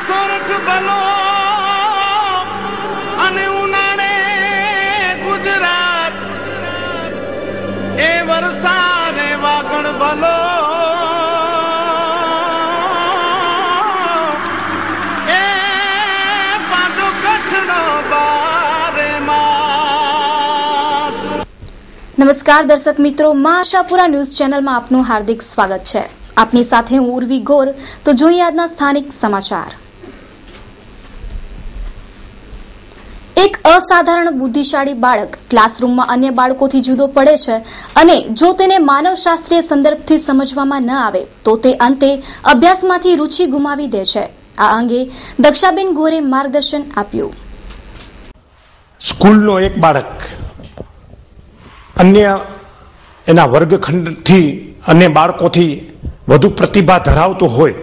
સોરઠ ભલો અને ઉનાળે ગુજરાત એ વરસાદે વાગણ ભલો એ પાછો કચ્છનો બારે માસ। નમસ્કાર દર્શક મિત્રો, માં આશાપુરા ન્યૂઝ ચેનલમાં આપનું હાર્દિક સ્વાગત છે। આપની સાથે હું ઉર્વી ગોર। તો જોઈએ આજના સ્થાનિક સમાચાર। એક અસાધારણ બુદ્ધિશાળી બાળક ક્લાસરૂમમાં અન્ય બાળકોથી જુદો પડે છે અને જો તેને માનવશાસ્ત્રીય સંદર્ભથી સમજવામાં ન આવે તો તે અંતે અભ્યાસમાંથી રુચિ ગુમાવી દે છે। આ અંગે દક્ષાબેન ગોરે માર્ગદર્શન આપ્યું। સ્કૂલનો એક બાળક અન્ય એના વર્ગખંડથી અન્ય બાળકોથી વધુ પ્રતિભા ધરાવતો હોય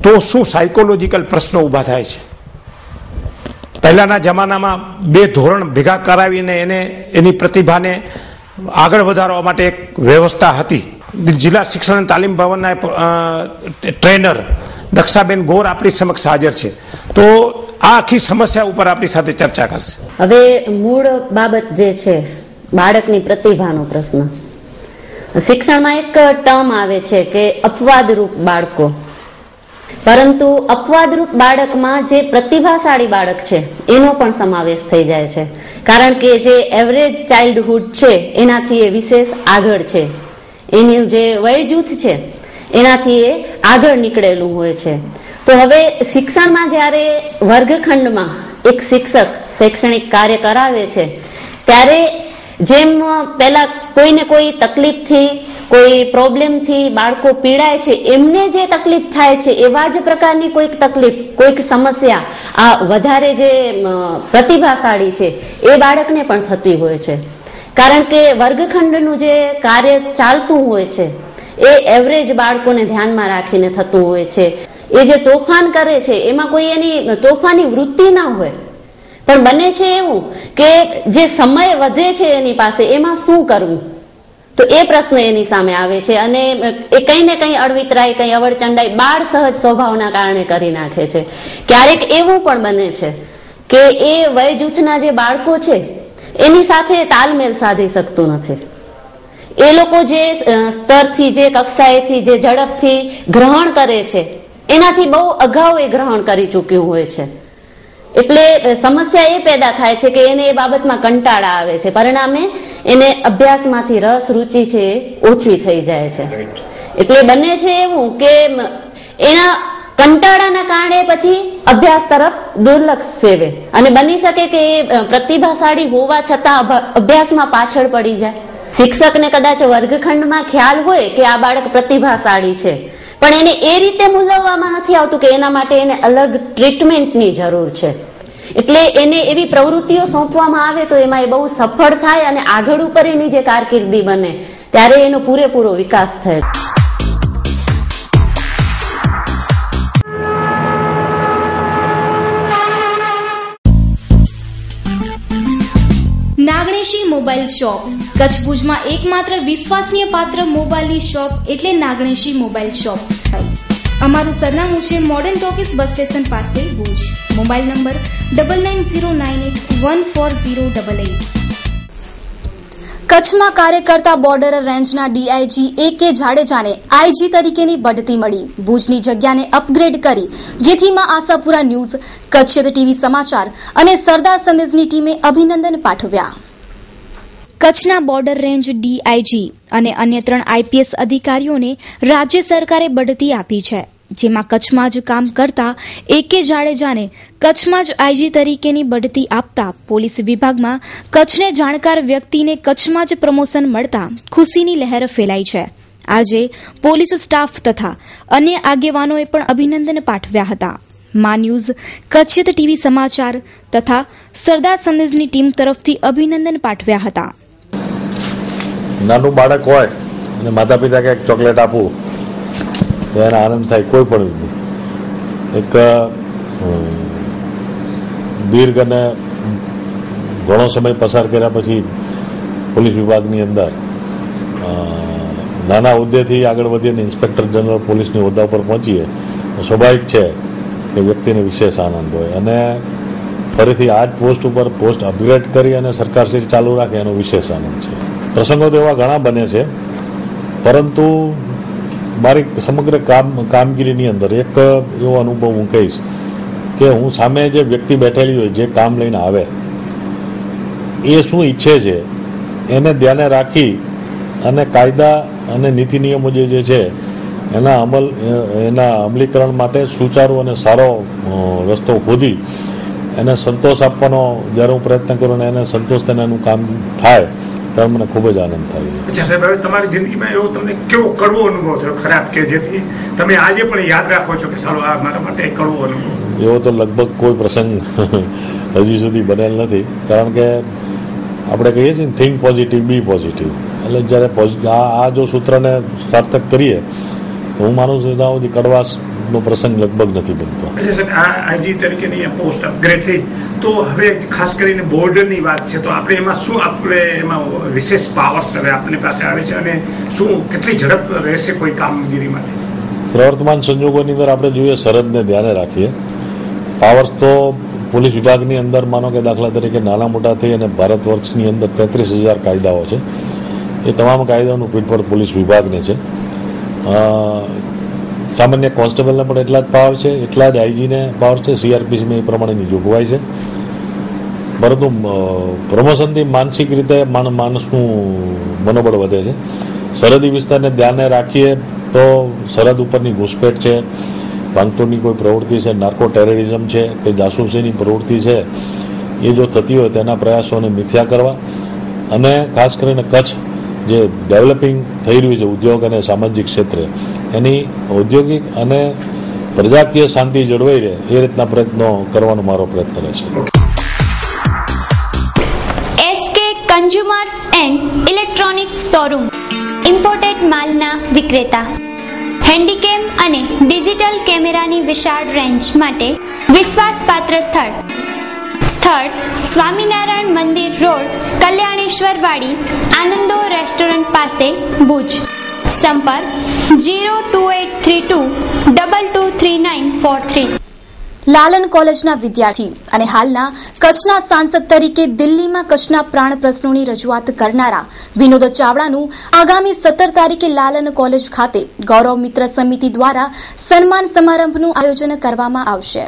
તો શું સાયકોલોજીકલ પ્રશ્નો ઊભા થાય છે। પહેલાના જમાનામાં બે ધોરણ ભેગા કરાવીને એને એની પ્રતિભાને આગળ વધારવા માટે એક વ્યવસ્થા હતી। જિલ્લા શિક્ષણ અને તાલીમ ભવનના ટ્રેનર દક્ષાબેન ગોર આપણી સમક્ષ હાજર છે, તો આ આખી સમસ્યા ઉપર આપણી સાથે ચર્ચા કરશે। હવે મૂળ બાબત જે છે બાળકની પ્રતિભાનો પ્રશ્ન, શિક્ષણમાં એક ટર્મ આવે છે કે અપવાદરૂપ બાળકો, પરંતુ અપવાદરૂપ બાળકમાં જે પ્રતિભાશાળી બાળક છે એનો પણ સમાવેશ થઈ જાય છે, કારણ કે જે એવરેજ ચાઇલ્ડહુડ છે એનાથી એ વિશેષ આગળ છે, એનું જે વય જૂથ છે એનાથી એ આગળ નીકળેલું હોય છે। તો હવે શિક્ષણમાં જ્યારે વર્ગખંડમાં એક શિક્ષક શૈક્ષણિક કાર્ય કરાવે છે ત્યારે જેમ પેલા કોઈને કોઈ તકલીફથી કોઈ પ્રોબ્લેમથી બાળકો પીડાય છે, એમને જે તકલીફ થાય છે એવા જ પ્રકારની કોઈક તકલીફ કોઈક સમસ્યા આ વધારે જે પ્રતિભાશાળી છે એ બાળકને પણ થતી હોય છે, કારણ કે વર્ગખંડનું જે કાર્ય ચાલતું હોય છે એ એવરેજ બાળકોને ધ્યાનમાં રાખીને થતું હોય છે। એ જે તોફાન કરે છે એમાં કોઈ એની તોફાની વૃત્તિ ના હોય, પણ બને છે એવું કે જે સમય વધે છે એની પાસે એમાં શું કરવું, તો એ પ્રશ્ન એની સામે આવે છે અને એ કંઈ ને કંઈ અળવિતરાઈ કંઈ અવળચંડાઈ બાળ સહજ સ્વભાવના કારણે કરી નાખે છે। ક્યારેક એવું પણ બને છે કે એ વય જૂથના જે બાળકો છે એની સાથે તાલમેલ સાધી શકતું નથી, એ લોકો જે સ્તરથી જે કક્ષાએથી જે ઝડપથી ગ્રહણ કરે છે એનાથી બહુ અગાઉ એ ગ્રહણ કરી ચૂક્યું હોય છે, એટલે સમસ્યા એ પેદા થાય છે કે એને એ બાબતમાં કંટાળા આવે છે, પરિણામે એને અભ્યાસમાંથી રસ રુચિ છે એ ઓછી થઈ જાય છે। એટલે બને છે એવું કે એના કંટાળાના કારણે પછી અભ્યાસ તરફ દુર્લક્ષ સેવે અને બની શકે કે એ પ્રતિભાશાળી હોવા છતાં અભ્યાસમાં પાછળ પડી જાય। શિક્ષકને કદાચ વર્ગખંડમાં ખ્યાલ હોય કે આ બાળક પ્રતિભાશાળી છે, પણ એને એ રીતે મૂલવવામાં નથી આવતું કે એના માટે એને અલગ ટ્રીટમેન્ટની જરૂર છે, એટલે એને એવી પ્રવૃત્તિઓ સોંપવામાં આવે તો એમાં એ બહુ સફળ થાય અને આગળ ઉપર એની જે કારકિર્દી બને ત્યારે એનો પૂરેપૂરો વિકાસ થાય। નાગણેશી મોબાઈલ શોપ કચ્છ ભુજમાં એકમાત્ર વિશ્વસનીય પાત્ર મોબાઈલની શોપ એટલે નાગણેશી મોબાઈલ શોપ। અમારું સરનામું છે મોડર્ન ટોકીસ બસ સ્ટેશન પાસે ભુજ। Mobile number 9909814088। કચ્છમાં કાર્ય કરતા બોર્ડર રેન્જના ડીઆઈજી AK જાડેજાને આઈજી તરીકેની બઢતી મળી। ભુજની જગ્યાને અપગ્રેડ કરી જેથી માં આશાપુરા ન્યૂઝ, કચ્છ ટીવી સમાચાર અને સરદાર સંદેશની ટીમે અભિનંદન પાઠવ્યા। કચ્છના બોર્ડર રેન્જ ડીઆઈજી અને અન્ય 3 આઈપીએસ અધિકારીઓને રાજ્ય સરકારે બઢતી આપી છે, જેમાં કચ્છમાં જ કામ કરતા AK જાડેજાને કચ્છમાં જ આઈજી તરીકેની બઢતી આપતા પોલીસ વિભાગમાં કચ્છને જાણકાર વ્યક્તિને કચ્છમાં જ પ્રમોશન મળતા ખુશીની લહેર ફેલાઈ છે। આજે પોલીસ સ્ટાફ તથા અન્ય આગેવાનોએ પણ અભિનંદન પાઠવ્યા હતા। માં ન્યૂઝ, કચ્છ ટીવી સમાચાર તથા સરદાર સંદેશની ટીમ તરફથી અભિનંદન પાઠવ્યા હતા। નાનું બાળક હોય અને માતા પિતા કંઈક ચોકલેટ આપવું તો એને આનંદ થાય, કોઈ પણ એક દીર્ઘ અને ઘણો સમય પસાર કર્યા પછી પોલીસ વિભાગની અંદર નાના હોદ્દેથી આગળ વધીને ઇન્સ્પેક્ટર જનરલ પોલીસની હોદ્દા ઉપર પહોંચીએ, સ્વાભાવિક છે કે વ્યક્તિને વિશેષ આનંદ હોય અને ફરીથી આ જ પોસ્ટ ઉપર પોસ્ટ અપગ્રેડ કરી અને સરકારશ્રી ચાલુ રાખે એનો વિશેષ આનંદ છે. પ્રસંગો તો એવા ઘણા બને છે, પરંતુ મારી સમગ્ર કામગીરીની અંદર એક એવો અનુભવ હું કહીશ કે હું સામે જે વ્યક્તિ બેઠેલી હોય, જે કામ લઈને આવે, એ શું ઈચ્છે છે એને ધ્યાને રાખી અને કાયદા અને નીતિ નિયમો જે છે એના અમલીકરણ માટે સુચારુ અને સારો રસ્તો શોધી એને સંતોષ આપવાનો જ્યારે હું પ્રયત્ન કરું અને એને સંતોષ થઈને એનું કામ થાય ત્યારે મને ખૂબ જ આનંદ થાય. અચ્છા સાહેબ, હવે તમારી જિંદગીમાં એવો તમને કેવો કડવો અનુભવ થયો, ખરાબ, કે જેથી તમે આજે પણ યાદ રાખો છો કે સારું આ મારા માટે કડવો અનુભવ? એવો તો લગભગ કોઈ પ્રસંગ હજી સુધી બનેલ નથી, કારણ કે આપણે કહીએ છીએ ને, થિંક પોઝિટિવ બી પોઝિટિવ. એટલે જ્યારે આ જો સૂત્રને સાર્થક કરીએ તો હું માનું છું ત્યાં સુધી કડવાશનો પ્રસંગ લગભગ નથી બનતો. આઈજી તરીકેની પોસ્ટ અપગ્રેડ થઈ તો હવે ખાસ કરીને બોર્ડરની વાત છે, તો આપણે એમાં શું એમાં વિશેષ પાવર્સ હવે આપણી પાસે આવે છે અને શું કેટલી ઝડપ રહેશે કોઈ કામગીરી માટે? પ્રવર્તમાન સંજોગોની અંદર આપણે જોઈએ, સરહદને ધ્યાને રાખીએ, પાવર્સ તો પોલીસ વિભાગની અંદર માનો કે દાખલા તરીકે નાના મોટા થઈ અને ભારત વર્ષની અંદર 33,000 કાયદાઓ છે. એ તમામ કાયદાઓનું પીઠબળ પોલીસ વિભાગને છે. સામાન્ય કોન્સ્ટેબલને પણ એટલા જ પાવર છે, એટલા જ આઈજીને પાવર છે, સીઆરપીસીમાં એ પ્રમાણેની જોગવાઈ છે. પરંતુ પ્રમોશનથી માનસિક રીતે માણસનું મનોબળ વધે છે. સરહદી વિસ્તારને ધ્યાને રાખીએ તો સરહદ ઉપરની ઘૂસપેઠ છે, ભાંગતોડની કોઈ પ્રવૃત્તિ છે, નાર્કો ટેરરિઝમ છે કે જાસૂસીની પ્રવૃત્તિ છે, એ જો થતી હોય તેના પ્રયાસોને મિથ્યા કરવા અને ખાસ કરીને કચ્છ જે ડેવલપિંગ થઈ રહ્યું છે ઉદ્યોગ અને સામાજિક ક્ષેત્રે, એની ઔદ્યોગિક અને પ્રજાકીય શાંતિ જળવાઈ રહે એ રીતના પ્રયત્નો કરવાનો મારો પ્રયત્ન રહેશે. SK consumers and electronics showroom, imported માલના વિક્રેતા, હેન્ડીકેમ અને ડિજિટલ કેમેરાની વિશાળ રેન્જ માટે વિશ્વાસપાત્ર સ્થળ સ્વામિનારાયણ મંદિર રોડ, કલ્યાણેશ્વર વાડી, આનંદો રેસ્ટોરન્ટ પાસે, ભુજ. સંપર્ક 02832223943. લાલન કોલેજના વિદ્યાર્થી અને હાલના કચ્છના સાંસદ તરીકે દિલ્હીમાં કચ્છના પ્રાણ પ્રશ્નોની રજૂઆત કરનારા વિનોદ ચાવડાનું આગામી 17 તારીખે લાલન કોલેજ ખાતે ગૌરવ મિત્ર સમિતિ દ્વારા સન્માન સમારંભનું આયોજન કરવામાં આવશે.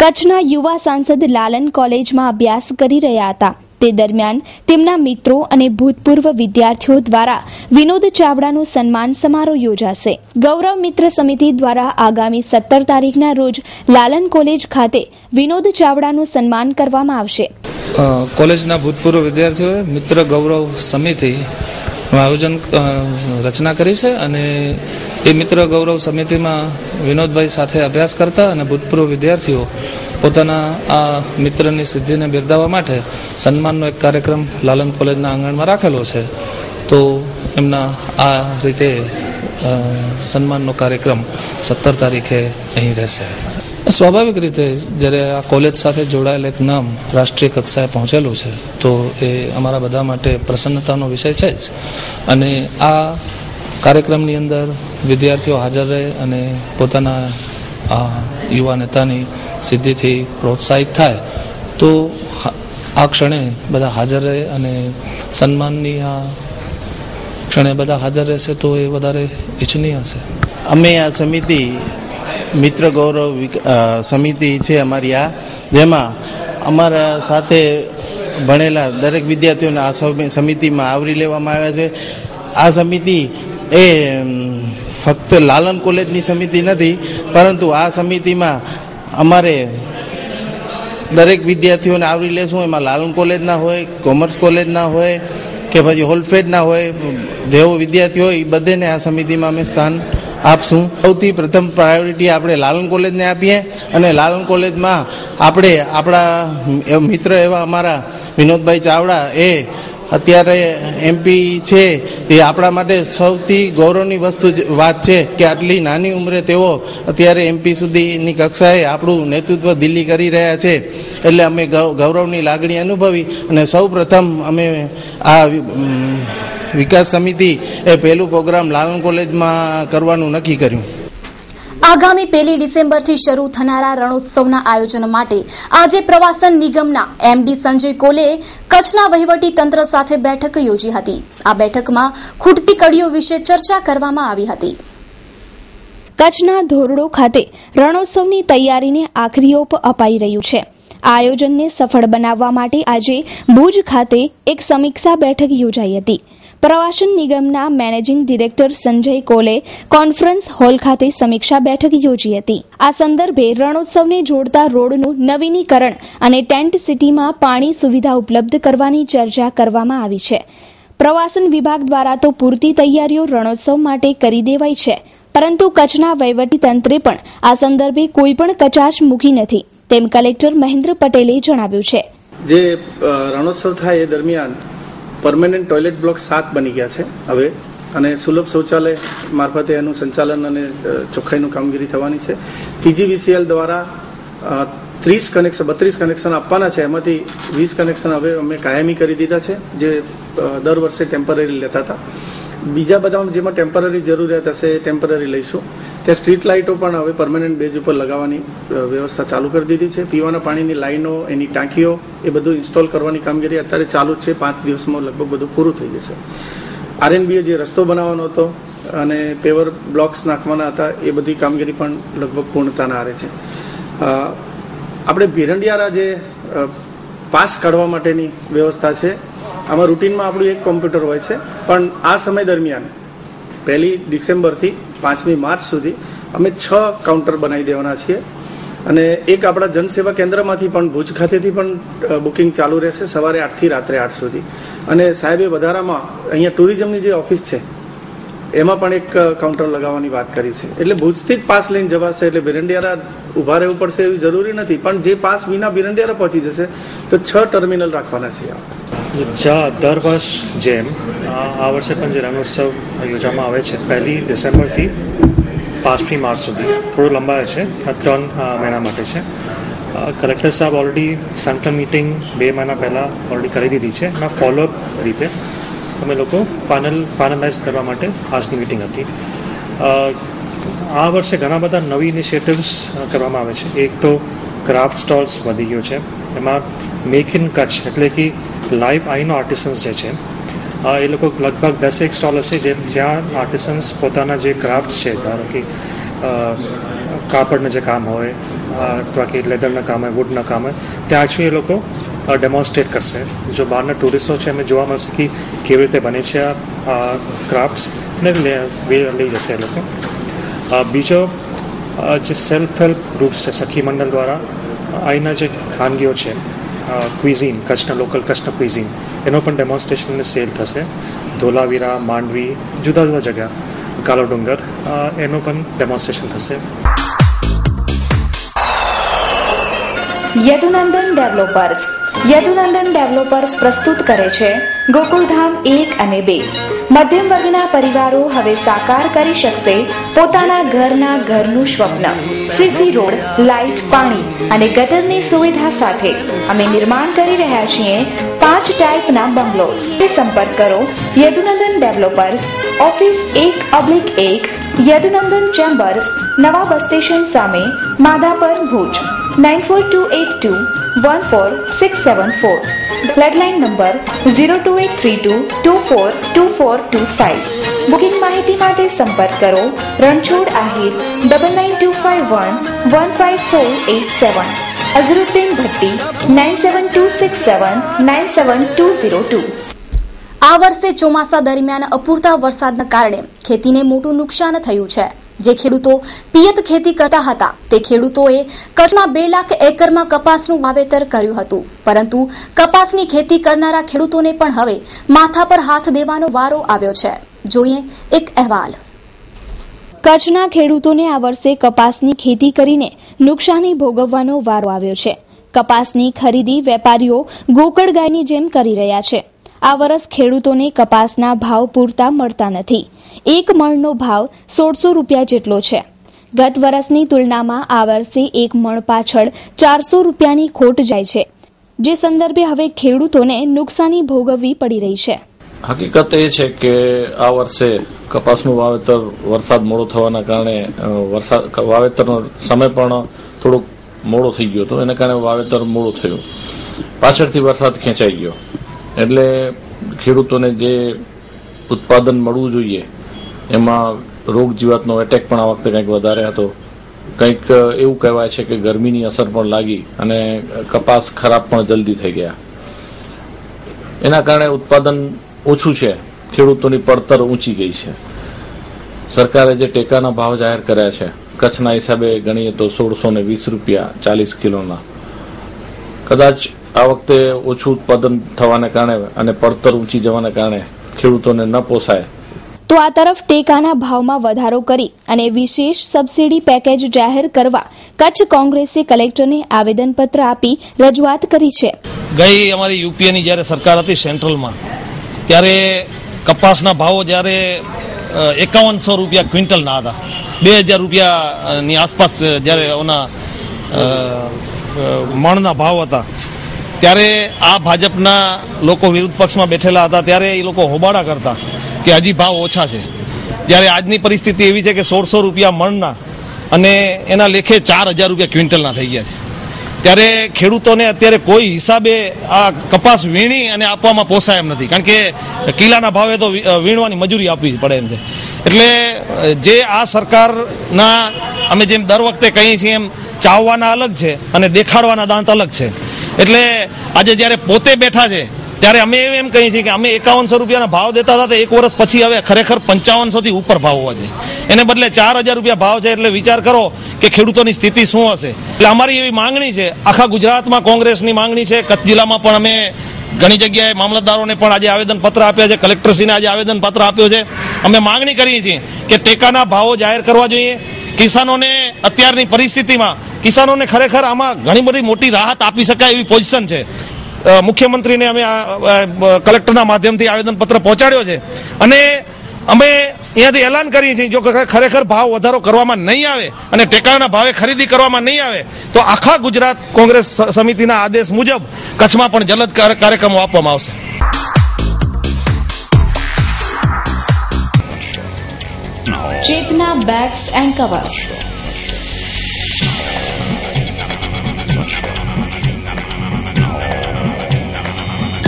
કચ્છના યુવા સાંસદ લાલન કોલેજમાં અભ્યાસ કરી રહ્યા હતા. તે દરમિયાન તેમના મિત્રો અને ભૂતપૂર્વ વિદ્યાર્થીઓ દ્વારા વિનોદ ચાવડાનો સન્માન સમારોહ યોજાશે. ગૌરવ મિત્ર સમિતિ દ્વારા આગામી 17 તારીખના રોજ લાલન કોલેજ ખાતે વિનોદ ચાવડાનું સન્માન કરવામાં આવશે. કોલેજના ભૂતપૂર્વ વિદ્યાર્થીઓએ મિત્ર ગૌરવ સમિતિનું આયોજન રચના કરી છે અને એ મિત્ર ગૌરવ સમિતિમાં વિનોદભાઈ સાથે અભ્યાસ કરતા અને ભૂતપૂર્વ વિદ્યાર્થીઓ પોતાના આ મિત્રની સિદ્ધિને બિરદાવવા માટે સન્માનનો એક કાર્યક્રમ લાલન કોલેજના આંગણમાં રાખેલો છે. તો એમના આ રીતે સન્માનનો કાર્યક્રમ 17 તારીખે અહીં રહેશે. સ્વાભાવિક રીતે જ્યારે આ કોલેજ સાથે જોડાયેલ એક નામ રાષ્ટ્રીય કક્ષાએ પહોંચેલું છે તો એ અમારા બધા માટે પ્રસન્નતાનો વિષય છે જ. અને આ કાર્યક્રમની અંદર વિદ્યાર્થીઓ હાજર રહે અને પોતાના યુવા નેતાની સિદ્ધિથી પ્રોત્સાહિત થાય તો આ ક્ષણે બધા હાજર રહે અને સન્માનની આ ક્ષણે બધા હાજર રહેશે તો એ વધારે ઇચ્છનીય છે. અમે આ સમિતિ મિત્ર ગૌરવ સમિતિ છે અમારી, જેમાં અમારા સાથે ભણેલા દરેક વિદ્યાર્થીઓને આ સમિતિમાં આવરી લેવામાં આવ્યા છે. આ સમિતિ એ ફક્ત લાલન કોલેજની સમિતિ નથી, પરંતુ આ સમિતિમાં અમારે દરેક વિદ્યાર્થીઓને આવરી લેશું. એમાં લાલન કોલેજના હોય, કોમર્સ કોલેજના હોય કે પછી હોલફેડના હોય, જેવો વિદ્યાર્થી હોય એ બધેને આ સમિતિમાં અમે સ્થાન આપશું. સૌથી પ્રથમ પ્રાયોરિટી આપણે લાલન કોલેજને આપીએ અને લાલન કોલેજમાં આપણે આપણા મિત્ર એવા અમારા વિનોદભાઈ ચાવડા એ અત્યારે એમપી છે, તે આપણા માટે સૌથી ગૌરવની વાત છે કે આટલી નાની ઉંમરે તેઓ અત્યારે એમપી સુધીની કક્ષાએ આપણું નેતૃત્વ દિલ્હી કરી રહ્યા છે. એટલે અમે ગૌરવની લાગણી અનુભવી અને સૌ પ્રથમ અમે આ વિકાસ સમિતિ એ પહેલું પ્રોગ્રામ લાલન કોલેજમાં કરવાનું નક્કી કર્યું. આગામી 1 ડિસેમ્બરથી શરૂ થનારા રણોત્સવના આયોજન માટે આજે પ્રવાસન નિગમના એમડી સંજય કોલેએ કચ્છના વહીવટી તંત્ર સાથે બેઠક યોજી હતી. આ બેઠકમાં ખૂટતી કડીઓ વિશે ચર્ચા કરવામાં આવી હતી. કચ્છના ધોરડો ખાતે રણોત્સવની તૈયારીને આખરી ઓપ અપાઈ રહ્યું છે. આયોજનને સફળ બનાવવા માટે આજે ભુજ ખાતે એક સમીક્ષા બેઠક યોજાઈ હતી. પ્રવાસન નિગમના મેનેજિંગ ડિરેક્ટર સંજય કોલે કોન્ફરન્સ હોલ ખાતે સમીક્ષા બેઠક યોજી હતી. આ સંદર્ભે રણોત્સવને જોડતા રોડનું નવીનીકરણ અને ટેન્ટ સિટીમાં પાણી સુવિધા ઉપલબ્ધ કરવાની ચર્ચા કરવામાં આવી છે. પ્રવાસન વિભાગ દ્વારા તો પૂરતી તૈયારીઓ રણોત્સવ માટે કરી દેવાઈ છે, પરંતુ કચ્છના વહીવટી તંત્રે પણ આ સંદર્ભે કોઈપણ કચાશ મૂકી નથી, તેમ કલેક્ટર મહેન્દ્ર પટેલે જણાવ્યું છે. જે રણોત્સવ થાય એ દરમિયાન પરમેનન્ટ ટોયલેટ બ્લોક 7 બની ગયા છે હવે, અને સુલભ શૌચાલય મારફતે એનું સંચાલન અને ચોખ્ખાઈનું કામગીરી થવાની છે. પીજીવીસીએલ દ્વારા 32 કનેક્શન આપવાના છે. એમાંથી 20 કનેક્શન હવે અમે કાયમી કરી દીધા છે, જે દર વર્ષે ટેમ્પરરી લેતા હતા. બીજા બધામાં જેમાં ટેમ્પરરી જરૂરિયાત હશે એ ટેમ્પરરી લઈશું. ત્યાં સ્ટ્રીટ લાઇટો પણ હવે પરમેનન્ટ બેઝ ઉપર લગાવવાની વ્યવસ્થા ચાલુ કરી દીધી છે. પીવાના પાણીની લાઈનો, એની ટાંકીઓ, એ બધું ઇન્સ્ટોલ કરવાની કામગીરી અત્યારે ચાલુ જ છે. 5 દિવસમાં લગભગ બધું પૂરું થઈ જશે. આરએનબીએ જે રસ્તો બનાવવાનો હતો અને પેવર બ્લોક્સ નાખવાના હતા, એ બધી કામગીરી પણ લગભગ પૂર્ણતાના આરે છે. આપણે ભીરંડિયારા જે પાસ કાઢવા માટેની વ્યવસ્થા છે, આમાં રૂટીનમાં આપણું એક કોમ્પ્યુટર હોય છે, પણ આ સમય દરમિયાન 1 ડિસેમ્બરથી 5મી માર્ચ સુધી અમે 6 કાઉન્ટર બનાવી દેવાના છીએ. અને એક આપણા જનસેવા કેન્દ્રમાંથી પણ ભુજ ખાતેથી પણ બુકિંગ ચાલુ રહેશે સવારે 8 થી રાત્રે 8 સુધી. અને સાહેબે વધારામાં અહીંયા ટુરિઝમની જે ઓફિસ છે એમાં પણ એક કાઉન્ટર લગાવવાની વાત કરી છે. એટલે ભુજથી જ પાસ લઈને જવાશે, એટલે ભીરંડિયારા ઊભા રહેવું પડશે એવી જરૂરી નથી, પણ જે પાસ વિના ભીરંડિયારા પહોંચી જશે તો 6 ટર્મિનલ રાખવાના છે. દર વર્ષ જેમ આ વર્ષે પણ જે રણોત્સવ યોજવામાં આવે છે 1 ડિસેમ્બરથી 5મી માર્ચ સુધી થોડું લંબાય છે. આ 3 મહિના માટે છે. કલેક્ટર સાહેબ ઓલરેડી સેન્ટર મીટિંગ 2 મહિના પહેલાં ઓલરેડી કરી દીધી છે. એના ફોલોઅપ રીતે અમે લોકો ફાઇનલાઇઝ કરવા માટે આજની મિટિંગ હતી. આ વર્ષે ઘણા બધા નવી ઇનિશિયેટિવ્સ કરવામાં આવે છે. એક તો ક્રાફ્ટ સ્ટોલ્સ વધી ગયો છે. એમાં મેક ઇન કચ્છ એટલે કે લાઈવ આઈનો આર્ટિસન્સ જે છે એ લોકો લગભગ 10 સ્ટોલ હશે, જ્યાં આર્ટિસન્સ પોતાના જે ક્રાફ્ટ્સ છે, ધારો કે કાપડના જે કામ હોય અથવા કે લેધરના કામ હોય, વુડના કામ હોય, ત્યાં જ એ લોકો ડેમોન્સ્ટ્રેટ કરશે. જો બહારના ટુરિસ્ટો છે એમને જોવા મળશે કે કેવી રીતે બને છે આ ક્રાફ્ટ્સ, અને લઈ જશે એ લોકો. બીજો જે સેલ્ફ હેલ્પ ગ્રુપ્સ છે સખી મંડળ દ્વારા અહીંના જે ખાનગીઓ છે, ક્વિઝિન, કચ્છના લોકલ કચ્છના ક્વિઝિન, એનો પણ ડેમોન્સ્ટ્રેશન અને સેલ થશે. ધોલાવીરા, માંડવી, જુદા જુદા જગ્યા, કાલો ડુંગર, એનું પણ ડેમોન્સ્ટ્રેશન થશે. યદુનંદન ડેવલપર્સ પ્રસ્તુત કરે છે ગોકુલધામ 1 અને 2. મધ્યમ વર્ગના પરિવારો હવે સાકાર કરી શકશે પોતાના ઘરનું સ્વપ્ન. સીસી રોડ, લાઇટ, પાણી અને ગટરની સુવિધા સાથે અમે નિર્માણ કરી રહ્યા છીએ 5 ટાઈપના બંગલોઝ. સંપર્ક કરો Yadunandan developers, office 1/1, Yadunandan chambers, નવા બસ સ્ટેશન સામે, Madhapar, Bhuj. 9428214674. Landline number 02832242425. Booking માહિતી માટે સંપર્ક કરો રણછોડ આહિર 9925115487, અઝરુદ્દીન ભટ્ટી 9726797202. આ વર્ષે ચોમાસા દરમિયાન અપૂરતા વરસાદના કારણે ખેતીને મોટું નુકસાન થયું છે. જે ખેડૂતો પિયત ખેતી કરતા હતા તે ખેડૂતોએ કચ્છમાં 2 લાખ એકરમાં કપાસનું વાવેતર કર્યું હતું, પરંતુ કપાસની ખેતી કરનારા ખેડૂતોને પણ હવે માથા પર હાથ દેવાનો વારો આવ્યો છે. જોઈએ એક અહેવાલ. કચ્છના ખેડૂતોને આ વર્ષે કપાસની ખેતી કરીને નુકસાની ભોગવવાનો વારો આવ્યો છે. કપાસની ખરીદી વેપારીઓ ગોકળ ગાયની જેમ કરી રહ્યા છે. આ વર્ષ ખેડૂતોને કપાસના ભાવ પૂરતા મળતા નથી. 1 મણનો ભાવ 1600 રૂપિયા જેટલો છે. ગત વર્ષની તુલનામાં આ વર્ષે 1 મણ પાછળ 400 રૂપિયાની ખોટ જાય છે, જે સંદર્ભે હવે ખેડૂતોને નુકસાની ભોગવવી પડી રહી છે. હકીકત એ છે કે આ વર્ષે કપાસનું વાવેતર વરસાદ મોડો થવાના કારણે વાવેતરનો સમય પણ થોડોક મોડો થઈ ગયો હતો, એને કારણે વાવેતર મોડું થયું, પાછળથી વરસાદ ખેંચાઈ ગયો, એટલે ખેડૂતોને જે ઉત્પાદન મળવું જોઈએ એમાં રોગ જીવાતનો એટેક પણ આ વખતે કંઈક વધારે હતો. કંઈક એવું કહેવાય છે કે ગરમીની અસર પણ લાગી અને કપાસ ખરાબ પણ જલ્દી થઈ ગયા. એના કારણે ઉત્પાદન ઓછું છે, ખેડૂતોની પડતર ઊંચી ગઈ છે. સરકારે જે ટેકાના ભાવ જાહેર કર્યા છે કચ્છના હિસાબે ગણીએ તો 1620 રૂપિયા 40 કિલોના, કદાચ આ વખતે ઓછું ઉત્પાદન થવાને કારણે અને પડતર ઊંચી જવાને કારણે ખેડૂતોને ન પોસાય. તો આ તરફ ટેકાના ભાવમાં વધારો કરી અને વિશેષ સબસિડી પેકેજ જાહેર કરવા કચ્છ કોંગ્રેસે કલેક્ટરને આવેદનપત્ર આપી રજૂઆત કરી છે. ગઈ અમારી યુપીએની જ્યારે સરકાર હતી સેન્ટ્રલમાં, ત્યારે કપાસના ભાવો જ્યારે 5100 રૂપિયા ક્વિન્ટલના હતા, 2000 રૂપિયાની આસપાસ જ્યારે એના મણના ભાવ હતા, ત્યારે આ ભાજપના લોકો વિરોધ પક્ષમાં બેઠેલા હતા, ત્યારે એ લોકો હોબાળા કરતા કે હજી ભાવ ઓછા છે. જ્યારે આજની પરિસ્થિતિ એવી છે કે 1600 રૂપિયા મણના અને એના લેખે 4000 રૂપિયા ક્વિન્ટલના થઈ ગયા છે. ત્યારે ખેડૂતોને અત્યારે કોઈ હિસાબે આ કપાસ વીણી અને આપવામાં પોસાય એમ નથી, કારણ કે કિલ્લાના ભાવે તો વીણવાની મજૂરી આપવી પડે એમ છે. એટલે જે આ સરકારના અમે જેમ દર વખતે કહીએ છીએ એમ ચાવવાના અલગ છે અને દેખાડવાના દાંત અલગ છે. એટલે આજે જ્યારે પોતે બેઠા છે ત્યારે અમે એમ કહીએ છીએ કે અમે 5100 રૂપિયાના ભાવ દેતા હતા, તો એક વર્ષ પછી હવે ખરેખર 5500 થી ઉપર ભાવ હોવા જોઈએ, એને બદલે 4000 રૂપિયા ભાવ છે. એટલે વિચાર કરો કે ખેડૂતોની સ્થિતિ શું હશે. એટલે અમારી એવી માંગણી છે, આખા ગુજરાતમાં કોંગ્રેસની માંગણી છે, કચ્છ જિલ્લામાં પણ અમે ઘણી જગ્યાએ મામલતદારોને પણ આજે આવેદનપત્ર આપ્યા છે, કલેક્ટરશ્રીને આજે આવેદનપત્ર આપ્યો છે. અમે માંગણી કરીએ છીએ કે ટેકાના ભાવો જાહેર કરવા જોઈએ. કિસાનોને અત્યારની પરિસ્થિતિમાં કિસાનોને ખરેખર આમાં ઘણી બધી મોટી રાહત આપી શકાય એવી પોઝિશન છે. મુખ્યમંત્રીને અમે કલેક્ટરના માધ્યમથી આવેદનપત્ર પહોંચાડ્યો છે અને અમે અહીંયાથી એલાન કરીએ છીએ જો ખરેખર ભાવ વધારો કરવામાં નહીં આવે અને ટેકાના ભાવે ખરીદી કરવામાં નહીં આવે તો આખા ગુજરાત કોંગ્રેસ સમિતિના આદેશ મુજબ કચ્છમાં પણ જલદ કાર્યક્રમો આપવામાં આવશે. ચેતના બેગ્સ એન્ડ કવર્સ,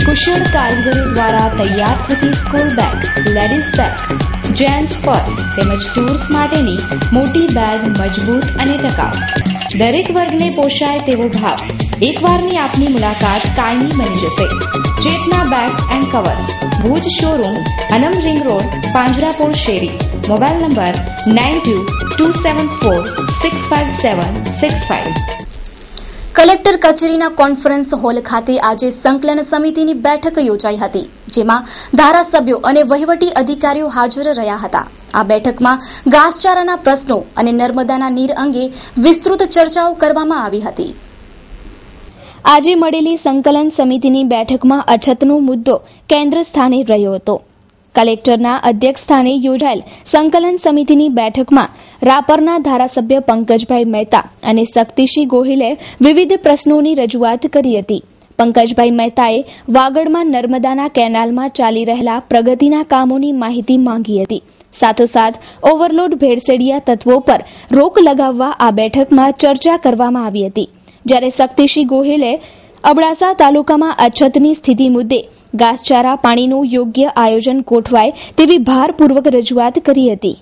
કુશળ કારીગરો દ્વારા તૈયાર થતી school bag, ladies bag, gents purse તેમજ ટૂર્સ માટેની મોટી બેગ મજબૂત અને ટકાઉ, દરેક વર્ગને પોષાય તેવો ભાવ. એકવારની આપની મુલાકાત કાયમી બની જશે. Chetna bags and covers, Bhuj showroom, Anam ring road, Panjrapol શેરી. Mobile number 9227465765. કલેક્ટર કચેરીના કોન્ફરન્સ હોલ ખાતે આજે સંકલન સમિતિની બેઠક યોજાઈ હતી, જેમાં ધારાસભ્યો અને વહીવટી અધિકારીઓ હાજર રહ્યા હતા. આ બેઠકમાં ઘાસચારાના પ્રશ્નો અને નર્મદાના નીર અંગે વિસ્તૃત ચર્ચાઓ કરવામાં આવી હતી. આજે મળેલી સંકલન સમિતિની બેઠકમાં અછતનો મુદ્દો કેન્દ્ર સ્થાને રહ્યો હતો. કલેક્ટરના અધ્યક્ષસ્થાને યોજાયેલ સંકલન સમિતિની બેઠકમાં રાપરના ધારાસભ્ય પંકજભાઈ મહેતા અને શક્તિસિંહ ગોહિલે વિવિધ પ્રશ્નોની રજૂઆત કરી હતી. પંકજભાઈ મહેતાએ વાગડમાં નર્મદાના કેનાલમાં ચાલી રહેલા પ્રગતિના કામોની માહિતી માંગી હતી. સાથોસાથ ઓવરલોડ ભેળસેડિયા તત્વો પર રોક લગાવવા આ બેઠકમાં ચર્ચા કરવામાં આવી હતી. જ્યારે શક્તિસિંહ ગોહિલે અબડાસા તાલુકામાં અછતની સ્થિતિ મુદ્દે ઘાસચારા પાણીનું યોગ્ય આયોજન ગોઠવાય તેવી ભારપૂર્વક રજૂઆત કરી હતી.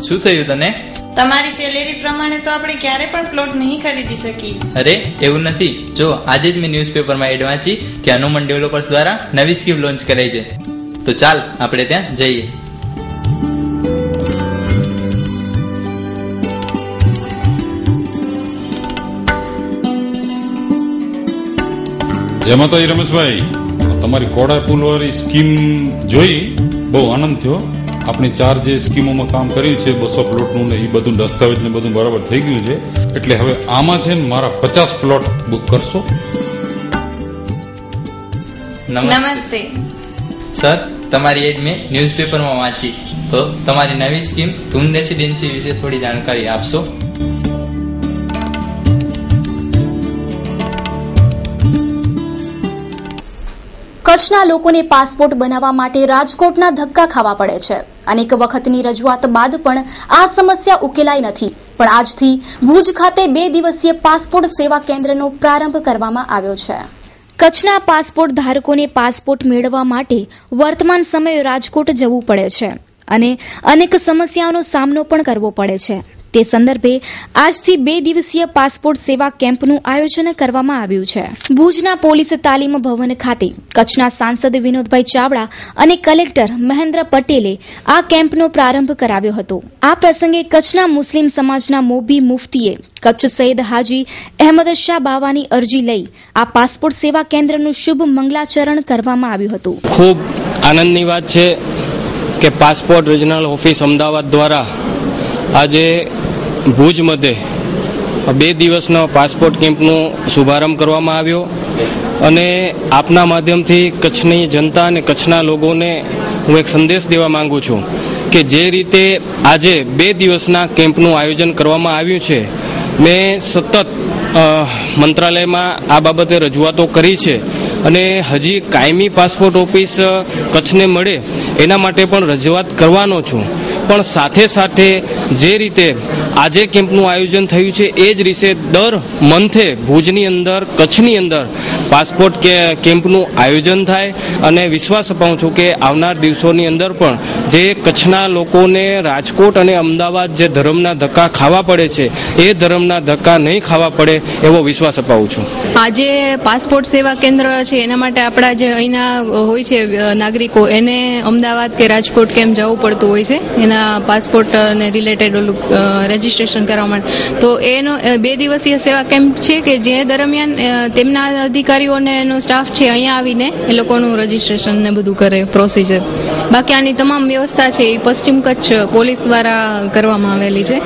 શું થયું તને? તમારી સેલેરી પ્રમાણે તો આપણે ક્યારે પણ પ્લોટ નહીં ખરીદી શકીએ. અરે એવું નથી, જો આજે જ મેં ન્યૂઝપેપરમાં એડ વાંચી કે હનુમાન ડેવલપર્સ દ્વારા નવી સ્કીમ લોન્ચ કરાઈ છે. તો ચાલ આપણે ત્યાં જઈએ. એમાં તો રમેશભાઈ તમારી કોડા પુલ વાળી સ્કીમ જોઈ બહુ આનંદ થયો. આપણી 4 જે સ્કીમોમાં કામ કર્યું છે 200 પ્લોટનું ને એ બધું દસ્તાવેજ ને બધું બરાબર થઈ ગયું છે. એટલે હવે આમાં છે ને મારા 50 પ્લોટ બુક કરશો. નમસ્તે સર, તમારી એડ મેં ન્યૂઝપેપરમાં વાંચી, તો તમારી નવી સ્કીમ ધૂન રેસિડેન્સી વિશે થોડી જાણકારી આપશો? કચ્છના લોકોને પાસપોર્ટ બનાવવા માટે રાજકોટના ધક્કા ખાવા પડે છે. અનેક વખતની રજૂઆત બાદ પણ આ સમસ્યા ઉકેલાઈ નથી. પણ આજથી ભુજ ખાતે 2 દિવસીય પાસપોર્ટ સેવા કેન્દ્રનો પ્રારંભ કરવામાં આવ્યો છે. કચ્છના પાસપોર્ટ ધારકોને પાસપોર્ટ મેળવવા માટે વર્તમાન સમયે રાજકોટ જવું પડે છે અને અનેક સમસ્યાઓનો સામનો પણ કરવો પડે છે. તે સંદર્ભે આજથી 2 દિવસીય પાસપોર્ટ સેવા કેમ્પનું આયોજન કરવામાં આવ્યું છે. ભુજના પોલીસ તાલીમ ભવન ખાતે કચ્છના સાંસદ વિનોદભાઈ ચાવડા અને કલેક્ટર મહેન્દ્ર પટેલે આ કેમ્પનો પ્રારંભ કરાવ્યો હતો. આ પ્રસંગે કચ્છના મુસ્લિમ સમાજના મોભી મુફતીએ કચ્છ સૈયદ હાજી અહેમદ શાહ બાવાની અરજી લઈ આ પાસપોર્ટ સેવા કેન્દ્રનું શુભ મંગલાચરણ કરવામાં આવ્યું હતું. ખૂબ આનંદની વાત છે કે પાસપોર્ટ રિજનલ ઓફિસ અમદાવાદ દ્વારા આજે ભુજ મધ્યે 2 દિવસનો પાસપોર્ટ કેમ્પનો શુભારંભ કરવામાં આવ્યો અને આપના માધ્યમથી કચ્છની જનતા અને કચ્છના લોકોને હું એક સંદેશ દેવા માંગુ છું કે જે રીતે આજે 2 દિવસના કેમ્પનું આયોજન કરવામાં આવ્યું છે, મેં સતત મંત્રાલયમાં આ બાબતે રજૂઆતો કરી છે અને હજી કાયમી પાસપોર્ટ ઓફિસ કચ્છને મળે એના માટે પણ રજૂઆત કરવાનો છું. પણ સાથે સાથે જે રીતે આજે કેમ્પનું આયોજન થયું છે એ જ રીતે દર મંથે ભુજની અંદર કચ્છની અંદર પાસપોર્ટ કેમ્પનું આયોજન થાય અને વિશ્વાસ અપાવું છું કે આવનાર દિવસોની અંદર પણ જે કચ્છના લોકોને રાજકોટ અને અમદાવાદ જે ધર્મના ધક્કા ખાવા પડે છે એ ધર્મના ધક્કા નહીં ખાવા પડે એવો વિશ્વાસ અપાવું છું. આજે પાસપોર્ટ સેવા કેન્દ્ર છે એના માટે આપણા જે અહીંના હોય છે નાગરિકો એને અમદાવાદ કે રાજકોટ કેમ જવું પડતું હોય છે એના પાસપોર્ટ ને રિલેટેડ ઓલું રજીસ્ટ્રેશન કરવા માટે. તો એનો 2 દિવસીય સેવા કેમ્પ છે કે જે દરમિયાન તેમના અધિકારીઓને એનો સ્ટાફ છે અહીંયા આવીને એ લોકોનું રજીસ્ટ્રેશન ને બધું કરે પ્રોસિજર. બાકી આની તમામ વ્યવસ્થા છે એ પશ્ચિમ કચ્છ પોલીસ દ્વારા કરવામાં આવેલી છે.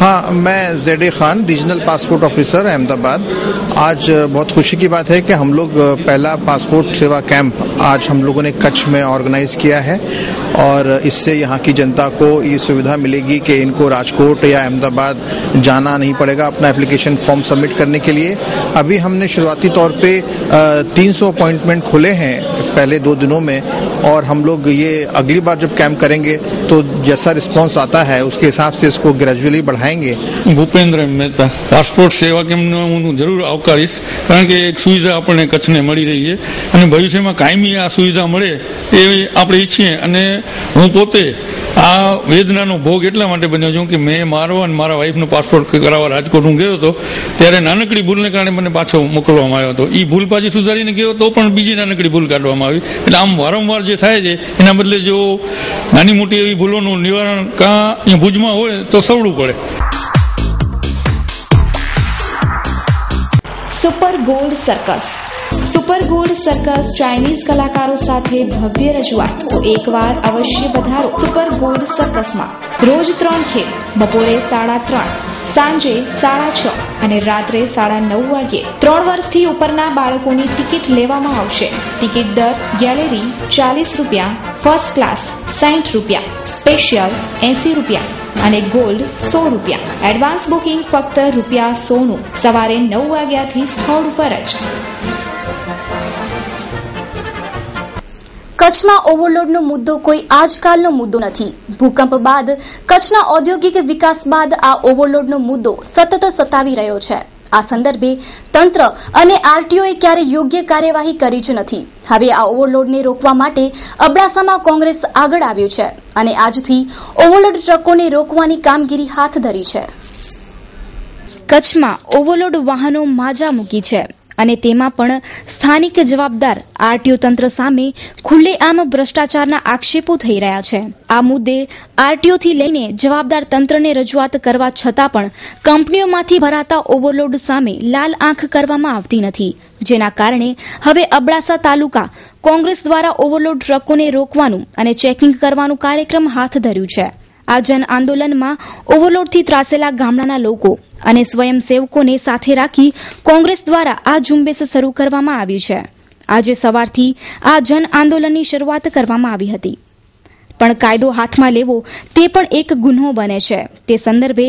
हाँ, मैं ZA Khan regional passport officer Ahmedabad. आज बहुत खुशी की बात है कि हम लोग पहला पासपोर्ट सेवा कैंप आज हम लोगों ने कच्छ में ऑर्गेनाइज किया है और इससे यहाँ की जनता को ये सुविधा मिलेगी कि इनको राजकोट या अहमदाबाद जाना नहीं पड़ेगा अपना एप्लीकेशन फॉर्म सबमिट करने के लिए. अभी हमने शुरुआती तौर पे 300 अपॉइंटमेंट खोले हैं पहले 2 दिनों में और हम लोग ये अगली बार जब कैंप करेंगे तो जैसा रिस्पॉन्स आता है उसके हिसाब से इसको ग्रेजुअली बढ़ाएंगे. ભૂપેન્દ્ર મહેતા, પાસપોર્ટ સેવા કેમ્પનો હું જરૂર આવકારીશ કારણ કે એક સુવિધા આપણને કચ્છને મળી રહી છે અને ભવિષ્યમાં કાયમી આ સુવિધા મળે એ આપણે ઈચ્છીએ. અને હું પોતે આ વેદનાનો ભોગ એટલા માટે બન્યો છું કે મેં મારો અને મારા વાઈફનો પાસપોર્ટ કરાવવા રાજકોટ હું ગયો હતો ત્યારે નાનકડી ભૂલને કારણે મને પાછો મોકલવામાં આવ્યો હતો. એ ભૂલ પાછી સુધારીને ગયો તો પણ બીજી નાનકડી ભૂલ કાઢવામાં આવી. એટલે આમ વારંવાર જે થાય છે એના બદલે જો નાની મોટી એવી ભૂલોનું નિવારણ કાં અહીંયા ભુજમાં હોય તો સવડું પડે. Super gold circus. Super gold circus Chinese કલાકારો સાથે ભવ્ય રજૂઆત. તો એકવાર અવશ્ય પધારો સુપર ગોલ્ડ સર્કસમાં. રોજ 3 ખેલ, બપોરે 3:30, સાંજે 6:30 અને રાત્રે 9:30 વાગ્યે. 3 વર્ષથી ઉપરના બાળકોની ટિકિટ લેવામાં આવશે. ટિકિટ દર ગેલેરી ₹40, ફર્સ્ટ ક્લાસ ₹60, સ્પેશિયલ ₹80 અને ગોલ્ડ ₹100. એડવાન્સ બુકિંગ ફક્ત ₹100નું. સવારે 9 વાગ્યાથી સ્થળ ઉપર જ. કચ્છમાં ઓવરલોડનો મુદ્દો કોઈ આજકાલનો મુદ્દો નથી. ભૂકંપ બાદ કચ્છના ઔદ્યોગિક વિકાસ બાદ આ ઓવરલોડનો મુદ્દો સતત સતાવી રહ્યો છે. આ સંદર્ભે તંત્ર અને આરટીઓએ ક્યારે યોગ્ય કાર્યવાહી કરી જ નથી. હવે આ ઓવરલોડને રોકવા માટે અબડાસામાં કોંગ્રેસ આગળ આવ્યું છે અને આજથી ઓવરલોડ ટ્રકોને રોકવાની કામગીરી હાથ ધરી છે. કચ્છમાં ઓવરલોડ વાહનો માજા મૂકી છે અને તેમાં પણ સ્થાનિક જવાબદાર આરટીઓ તંત્ર સામે ખુલ્લેઆમ ભ્રષ્ટાચારના આક્ષેપો થઈ રહ્યા છે. આ મુદ્દે આરટીઓથી લઈને જવાબદાર તંત્રને રજૂઆત કરવા છતાં પણ કંપનીઓમાંથી ભરાતા ઓવરલોડ સામે લાલ આંખ કરવામાં આવતી નથી. જેના કારણે હવે અબડાસા તાલુકા કોંગ્રેસ દ્વારા ઓવરલોડ ટ્રકોને રોકવાનું અને ચેકિંગ કરવાનું કાર્યક્રમ હાથ ધર્યું છે. આ જન આંદોલનમાં ઓવરલોડથી ત્રાસેલા ગામડાના લોકો અને સ્વયંસેવકોને સાથે રાખી કોંગ્રેસ દ્વારા આ ઝુંબેશ શરૂ કરવામાં આવ્યું છે. આજે સવારથી આ જન આંદોલનની શરૂઆત કરવામાં આવી હતી. પણ કાયદો હાથમાં લેવો તે પણ એક ગુન્હો બને છે. તે સંદર્ભે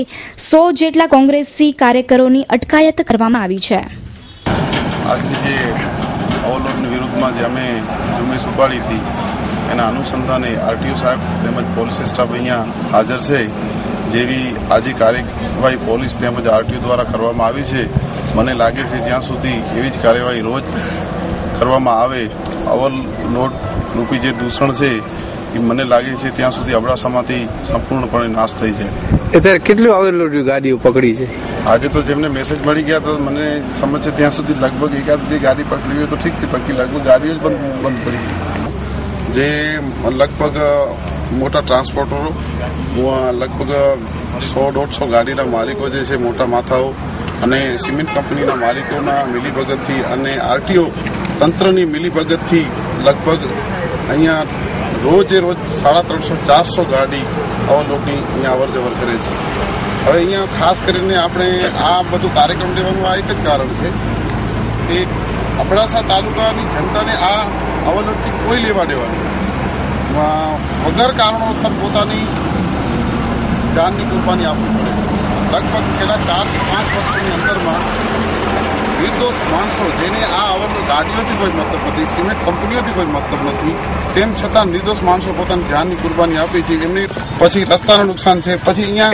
100 જેટલા કોંગ્રેસી કાર્યકરોની અટકાયત કરવામાં આવી છે. આજની જે ઓવરલોડની વિરુદ્ધની વિરોધમાં જે અમે ઝુંબેશ ઉપાડી હતી એના અનુસંધાને આરટીઓ સાહેબ તેમજ પોલીસ સ્ટાફ અહીંયા હાજર છે. જેવી આજે કાર્યવાહી પોલીસ તેમજ આરટીઓ દ્વારા કરવામાં આવી છે, મને લાગે છે જ્યાં સુધી એવી જ કાર્યવાહી રોજ કરવામાં આવે, ઓવરલોડ રૂપી જે દૂષણ છે એ મને લાગે છે ત્યાં સુધી અબડાસામાંથી સંપૂર્ણપણે નાશ થઈ જાય. અત્યારે કેટલું ઓવરલોડ ગાડીઓ પકડી છે? આજે તો જેમને મેસેજ મળી ગયા તો મને સમજ છે ત્યાં સુધી લગભગ એકાદ બે ગાડી પકડી હોય તો ઠીક છે, બાકી લગભગ ગાડીઓ જ બંધ પડી ગઈ. જે લગભગ મોટા ટ્રાન્સપોર્ટરો લગભગ 100-150 ગાડીના માલિકો જે છે, મોટા માથાઓ અને સિમેન્ટ કંપનીના માલિકોના મિલીભગતથી અને આરટીઓ તંત્રની મિલીભગતથી લગભગ અહીંયા રોજે રોજ 350-400 ગાડી ઓવરલોડની અહીંયા અવર જવર કરે છે. હવે અહીંયા ખાસ કરીને આપણે આ બધું કાર્યક્રમ લેવાનું આ એક જ કારણ છે કે અબડાસા તાલુકાની જનતાને આ ઓવરલોડથી કોઈ લેવા દેવાનું વગર કારણોસર પોતાની જાનની કુરબાની આપવી પડે. લગભગ છેલ્લા 4-5 વર્ષની અંદરમાં નિર્દોષ માણસો જેને આ ઓવરલોડ ગાડીઓથી કોઈ મતલબ નથી, સિમેન્ટ કંપનીઓથી કોઈ મતલબ નથી, તેમ છતાં નિર્દોષ માણસો પોતાની જાનની કુરબાની આપી છે. એમની પછી રસ્તાનું નુકસાન છે, પછી અહીંયા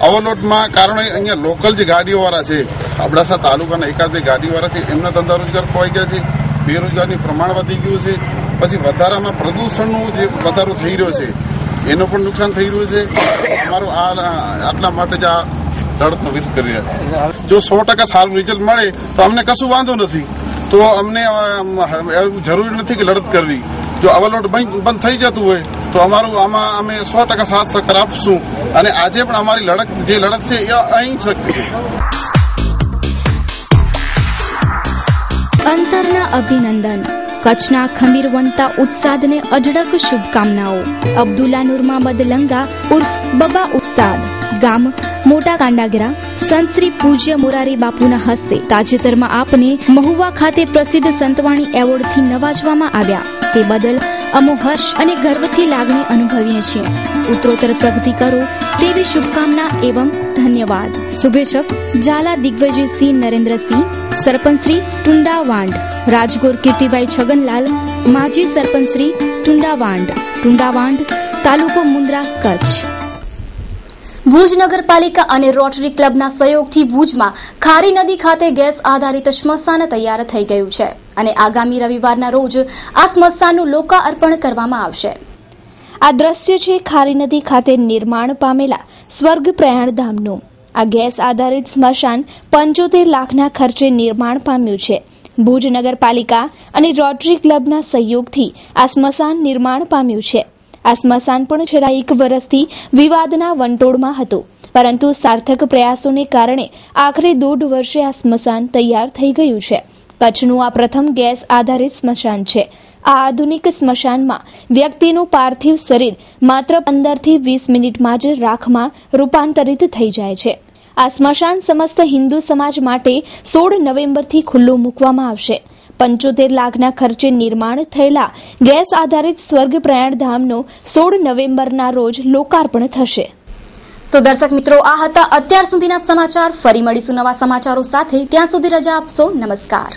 ઓવરલોડમાં કારણે અહીંયા લોકલ જે ગાડીઓવાળા છે, અબડાસા તાલુકાના એકાદ બે ગાડીવાળા છે, એમના ધંધા રોજગાર ખોવાઈ ગયા છે, બેરોજગારીનું પ્રમાણ વધી ગયું છે, પછી વધારામાં પ્રદૂષણનું જે વધારો થઈ રહ્યો છે એનો પણ નુકસાન થઈ રહ્યું છે. અમારું આટલા માટે જ આ લડતનો વિરોધ કરી રહ્યા છે. જો 100% સારું રિઝલ્ટ મળે તો અમને કશું વાંધો નથી, તો અમને એવું જરૂરી નથી કે લડત કરવી. જો ઓવરલોડ બંધ થઈ જતું હોય તો અમારું આમાં અમે 100% સાથ સહકાર આપશું અને આજે પણ અમારી લડત છે એ અહિંસક છે. અંતરના અભિનંદન. કચ્છના ખમીરવંતા ઉત્સાદને અઢળક શુભકામનાઓ. અબ્દુલ્લા નૂર મહમદ લંગા ઉર્ફ બબા ઉસ્તાદ, ગામ મોટા કાંડાગરા, સંત શ્રી પૂજ્ય મોરારી બાપુના હસ્તે તાજેતરમાં આપને મહુવા ખાતે પ્રસિદ્ધ સંતવાણી એવોર્ડથી નવાજવામાં આવ્યા. તે બદલ અમો હર્ષ અને ગર્વથી લાગણી અનુભવીએ છીએ. ઉત્તરોત્તર પ્રગતિ કરો તેવી શુભકામના એવં ધન્યવાદ. શુભેચ્છક ઝાલા દિગ્વિજયસિંહ નરેન્દ્રસિંહ, સરપંચ શ્રી ટુંડાવાંડ, રાજગોર કીર્તિભાઈ છગનલાલ, માજી સરપંચ શ્રી ટુંડાવાંડ, તાલુકો મુન્દ્રા, કચ્છ. ભુજ નગરપાલિકા અને રોટરી ક્લબના સહયોગથી ભુજમાં ખારી નદી ખાતે ગેસ આધારિત સ્મશાન તૈયાર થઈ ગયું છે અને આગામી રવિવારના રોજ આ સ્મશાનનું લોકાર્પણ કરવામાં આવશે. આ દ્રશ્ય છે ખારી નદી ખાતે નિર્માણ પામેલા સ્વર્ગ પ્રયાણધામનું. આ ગેસ આધારિત સ્મશાન 75 લાખના ખર્ચે નિર્માણ પામ્યું છે. ભુજ નગરપાલિકા અને રોટરી ક્લબના સહયોગથી આ સ્મશાન નિર્માણ પામ્યું છે. આ સ્મશાન પણ છેલ્લા 1 વર્ષથી વિવાદના વંટોળમાં હતું, પરંતુ સાર્થક પ્રયાસોને કારણે આખરે 1.5 વર્ષે આ સ્મશાન તૈયાર થઈ ગયું છે. કચ્છનું આ પ્રથમ ગેસ આધારિત સ્મશાન છે. આ આધુનિક સ્મશાનમાં વ્યક્તિનું પાર્થિવ શરીર માત્ર 15 થી 20 મિનિટમાં જ રાખમાં રૂપાંતરિત થઈ જાય છે. આ સ્મશાન સમસ્ત હિન્દુ સમાજ માટે 16 નવેમ્બરથી ખુલ્લું મૂકવામાં આવશે. 75 લાખના ખર્ચે નિર્માણ થયેલા ગેસ આધારિત સ્વર્ગ પ્રયાણધામનો 16 નવેમ્બરના રોજ લોકાર્પણ થશે. તો દર્શક મિત્રો, આ હતા અત્યાર સુધીના સમાચાર. ફરી મળીશું નવા સમાચારો સાથે. ત્યાં સુધી રજા આપશો. નમસ્કાર.